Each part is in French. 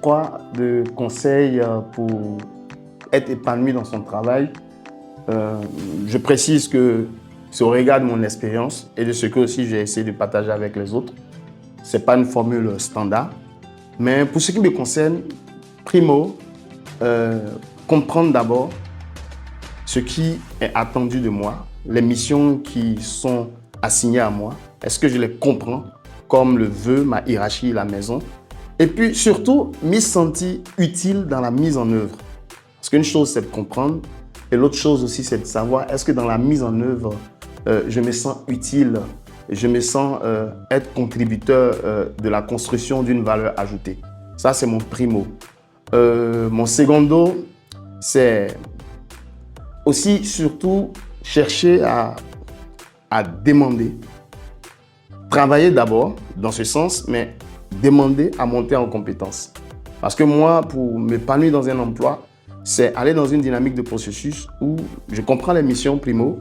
3 de conseils pour être épanoui dans son travail. Je précise que c'est au regard de mon expérience et de ce que aussi j'ai essayé de partager avec les autres. Ce n'est pas une formule standard. Mais pour ce qui me concerne, primo, comprendre d'abord ce qui est attendu de moi, les missions qui sont assignées à moi. Est-ce que je les comprends comme le veut ma hiérarchie, la maison? Et puis surtout, me sentir utile dans la mise en œuvre. Parce qu'une chose, c'est de comprendre. Et l'autre chose aussi, c'est de savoir, est-ce que dans la mise en œuvre, je me sens utile, je me sens être contributeur de la construction d'une valeur ajoutée. Ça, c'est mon primo. Mon secondo, c'est aussi surtout chercher à demander. Travailler d'abord dans ce sens, mais demander à monter en compétence. Parce que moi, pour m'épanouir dans un emploi, c'est aller dans une dynamique de processus où je comprends les missions primo,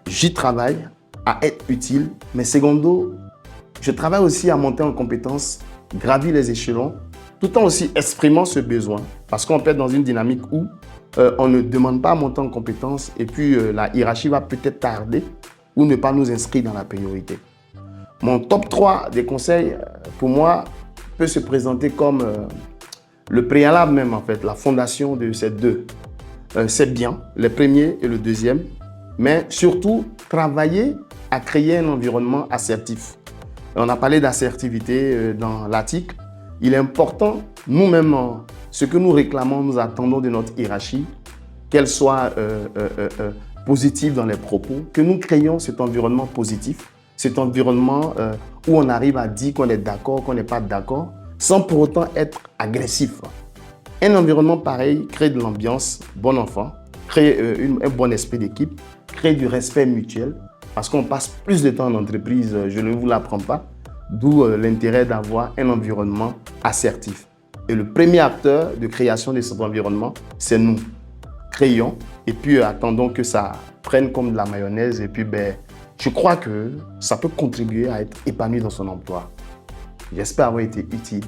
j'y travaille à être utile, mais secondo, je travaille aussi à monter en compétence, gravir les échelons, tout en aussi exprimant ce besoin. Parce qu'on peut être dans une dynamique où on ne demande pas à monter en compétence et puis la hiérarchie va peut-être tarder ou ne pas nous inscrire dans la priorité. Mon top 3 des conseils, pour moi, peut se présenter comme le préalable même, en fait, la fondation de ces deux. C'est bien, le premier et le deuxième, mais surtout, travailler à créer un environnement assertif. On a parlé d'assertivité dans l'article. Il est important, nous-mêmes, ce que nous réclamons, nous attendons de notre hiérarchie, qu'elle soit positive dans les propos, que nous créions cet environnement positif, cet environnement où on arrive à dire qu'on est d'accord, qu'on n'est pas d'accord, sans pour autant être agressif. Un environnement pareil crée de l'ambiance, bon enfant, crée un bon esprit d'équipe, crée du respect mutuel, parce qu'on passe plus de temps en entreprise, je ne vous l'apprends pas, d'où l'intérêt d'avoir un environnement assertif. Et le premier acteur de création de cet environnement, c'est nous. Créons et puis attendons que ça prenne comme de la mayonnaise et puis je crois que ça peut contribuer à être épanoui dans son emploi. J'espère avoir été utile.